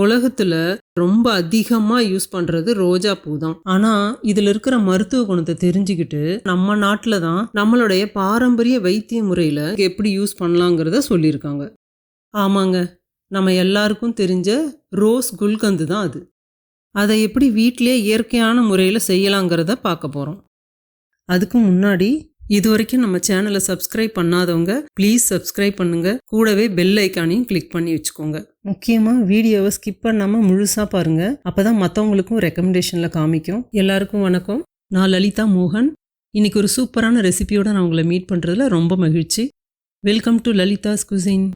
உலகத்துல ரொம்ப அதிகமா யூஸ் பண்றது ரோஜா பூ தான். ஆனா இதுல இருக்கிற மருத்துவ குணத்தை தெரிஞ்சுக்கிட்டு நம்ம நாட்டுல தான் நம்மளுடைய பாரம்பரிய வைத்திய முறையில எப்படி யூஸ் பண்ணலாங்கிறத சொல்லியிருக்காங்க. ஆமாங்க, நம்ம எல்லாருக்கும் தெரிஞ்ச ரோஸ் குல்கந்து தான் அது. அதை எப்படி வீட்டிலேயே இயற்கையான முறையில செய்யலாங்கிறத பார்க்க போறோம். அதுக்கு முன்னாடி இது வரைக்கும் நம்ம சேனலை சப்ஸ்கிரைப் பண்ணாதவங்க ப்ளீஸ் சப்ஸ்கிரைப் பண்ணுங்க. கூடவே பெல் ஐக்கானையும் கிளிக் பண்ணி வச்சுக்கோங்க. முக்கியமாக வீடியோவை ஸ்கிப் பண்ணாமல் முழுசாக பாருங்க. அப்பதான் மற்றவங்களுக்கும் ரெக்கமெண்டேஷனில் காமிக்கும். எல்லாருக்கும் வணக்கம். நான் லலிதா மோகன். இன்னைக்கு ஒரு சூப்பரான ரெசிபியோட நான் உங்களை மீட் பண்ணுறதுல ரொம்ப மகிழ்ச்சி. Welcome to Lalitha's cuisine.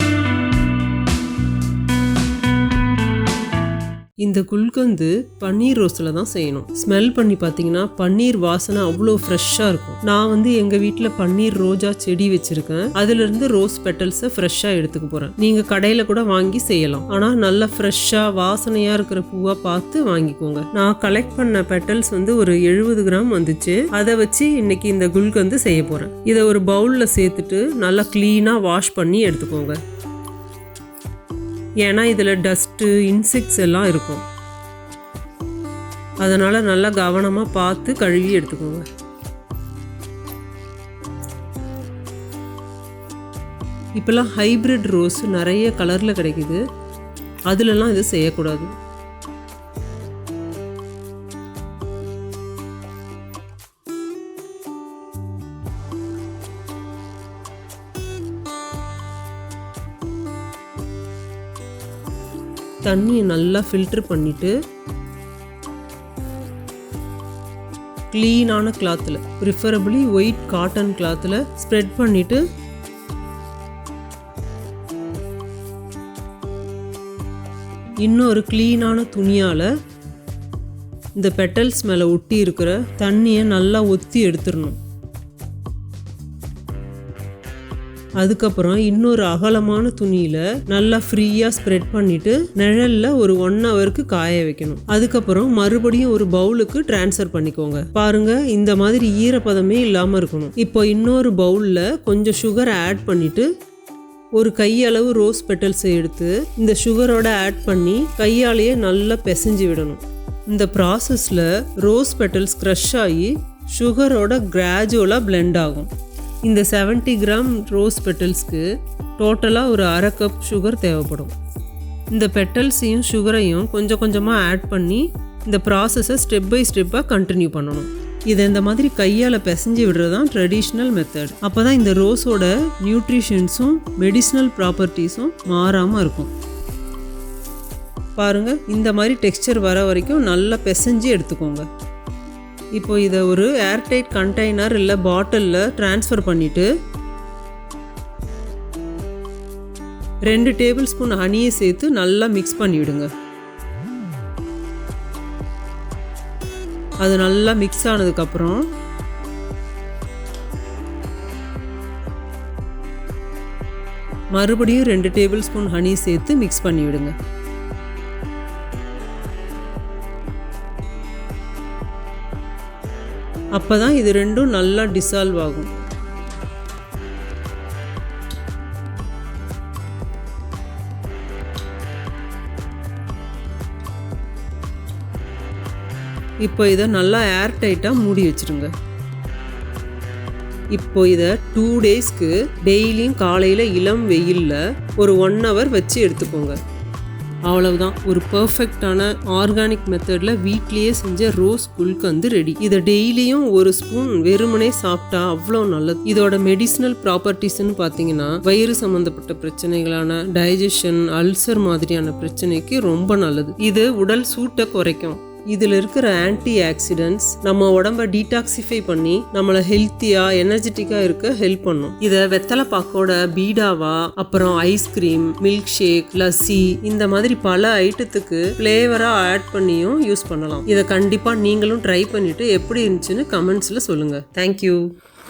இந்த குல்கந்து பன்னீர் ரோஸ்டில் தான் செய்யணும். ஸ்மெல் பண்ணி பார்த்தீங்கன்னா பன்னீர் வாசனை அவ்வளோ ஃப்ரெஷ்ஷாக இருக்கும். நான் எங்கள் வீட்டில் பன்னீர் ரோஜா செடி வச்சுருக்கேன். அதுலேருந்து ரோஸ் பெட்டல்ஸை ஃப்ரெஷ்ஷாக எடுத்துக்க போகிறேன். நீங்கள் கடையில் கூட வாங்கி செய்யலாம். ஆனால் நல்லா ஃப்ரெஷ்ஷாக வாசனையாக இருக்கிற பூவாக பார்த்து வாங்கிக்கோங்க. நான் கலெக்ட் பண்ண பெட்டல்ஸ் ஒரு 70 கிராம் வந்துச்சு. அதை வச்சு இன்னைக்கு இந்த குல்கந்து செய்ய போகிறேன். இதை ஒரு பவுலில் சேர்த்துட்டு நல்லா க்ளீனாக வாஷ் பண்ணி எடுத்துக்கோங்க. ஏன்னா இதில் டஸ்ட்டு இன்செக்ட்ஸ் எல்லாம் இருக்கும். அதனால் நல்லா கவனமாக பார்த்து கழுவி எடுத்துக்கோங்க. இப்போல்லாம் ஹைப்ரிட் ரோஸ் நிறைய கலரில் கிடைக்குது. அதுலலாம் இது செய்யக்கூடாது. தண்ணியை நல்லா ஃபில்டர் பண்ணிட்டு க்ளீனான கிளாத்தில், ப்ரிஃபரபிளி ஒயிட் காட்டன் கிளாத்தில் ஸ்ப்ரெட் பண்ணிட்டு இன்னொரு க்ளீனான துணியால் இந்த பெட்டல்ஸ் மேலே ஒட்டி இருக்கிற தண்ணியை நல்லா ஒத்தி எடுத்துடணும். அதுக்கப்புறம் இன்னொரு அகலமான துணியில் நல்லா ஃப்ரீயாக ஸ்ப்ரெட் பண்ணிவிட்டு நிழலில் ஒரு 1 ஹவருக்கு காய வைக்கணும். அதுக்கப்புறம் மறுபடியும் ஒரு பவுலுக்கு ட்ரான்ஸ்ஃபர் பண்ணிக்கோங்க. பாருங்கள், இந்த மாதிரி ஈரப்பதமே இல்லாமல் இருக்கணும். இப்போ இன்னொரு பவுலில் கொஞ்சம் சுகரை ஆட் பண்ணிவிட்டு ஒரு கையளவு ரோஸ் பெட்டல்ஸை எடுத்து இந்த சுகரோட ஆட் பண்ணி கையாலேயே நல்லா பிசைஞ்சு விடணும். இந்த ப்ராசஸில் ரோஸ் பெட்டல்ஸ் க்ரஷ் ஆகி சுகரோட கிராஜுவலாக பிளெண்ட் ஆகும். இந்த 70 கிராம் ரோஸ் பெட்டல்ஸ்க்கு டோட்டலாக ஒரு 1/2 கப் சுகர் தேவைப்படும். இந்த பெட்டல்ஸையும் சுகரையும் கொஞ்சம் கொஞ்சமாக ஆட் பண்ணி இந்த ப்ராசஸை ஸ்டெப் பை ஸ்டெப்பாக கண்டினியூ பண்ணணும். இதை இந்த மாதிரி கையால் பிசைஞ்சு விடுறது தான் ட்ரெடிஷ்னல் மெத்தட். அப்போ தான் இந்த ரோஸோட நியூட்ரிஷன்ஸும் மெடிசினல் ப்ராப்பர்ட்டிஸும் மாறாமல் இருக்கும். பாருங்கள், இந்த மாதிரி டெக்ஸ்சர் வர வரைக்கும் நல்லா பிசைஞ்சு எடுத்துக்கோங்க. இப்போ இதை ஒரு ஏர்டைட் கண்டெய்னர் இல்லை பாட்டிலில் ட்ரான்ஸ்ஃபர் பண்ணிவிட்டு 2 டேபிள் ஸ்பூன் ஹனியை சேர்த்து நல்லா மிக்ஸ் பண்ணிவிடுங்க. அது நல்லா மிக்ஸ் ஆனதுக்கப்புறம் மறுபடியும் 2 டேபிள் ஸ்பூன் ஹனி சேர்த்து மிக்ஸ் பண்ணிவிடுங்க. அப்போ தான் இது ரெண்டும் நல்லா டிசால்வ் ஆகும். இப்போ இதை நல்லா ஏர் டைட்டாக மூடி வச்சுருங்க. இப்போ இதை 2 டேஸ்க்கு டெய்லியும் காலையில் இளம் வெயிலில் ஒரு 1 ஹவர் வச்சு எடுத்துக்கோங்க. அவ்வளவுதான், ஒரு பர்ஃபெக்டான ஆர்கானிக் மெத்தடில் வீட்லேயே செஞ்ச ரோஸ் குல்கந்து ரெடி. இதை டெய்லியும் ஒரு ஸ்பூன் வெறுமனே சாப்பிட்டா அவ்வளோ நல்லது. இதோட மெடிசினல் ப்ராப்பர்ட்டிஸ்ன்னு பார்த்தீங்கன்னா வயிறு சம்மந்தப்பட்ட பிரச்சனைகளான டைஜஷன், அல்சர் மாதிரியான பிரச்சனைக்கு ரொம்ப நல்லது. இது உடல் சூட்டை குறைக்கும். இதில் இருக்கிற ஆன்டி ஆக்சிடென்ட்ஸ் நம்ம உடம்பை டீடாக்சிஃபை பண்ணி நம்மளை ஹெல்த்தியாக எனர்ஜெட்டிக்காக இருக்க ஹெல்ப் பண்ணும். இதை வெத்தலை பாக்கோட பீடாவா, அப்புறம் ஐஸ்கிரீம், மில்க் ஷேக், லஸ்ஸி இந்த மாதிரி பல ஐட்டத்துக்கு ஃப்ளேவராக ஆட் பண்ணியும் யூஸ் பண்ணலாம். இதை கண்டிப்பாக நீங்களும் ட்ரை பண்ணிவிட்டு எப்படி இருந்துச்சுன்னு கமெண்ட்ஸில் சொல்லுங்கள். தேங்க்யூ.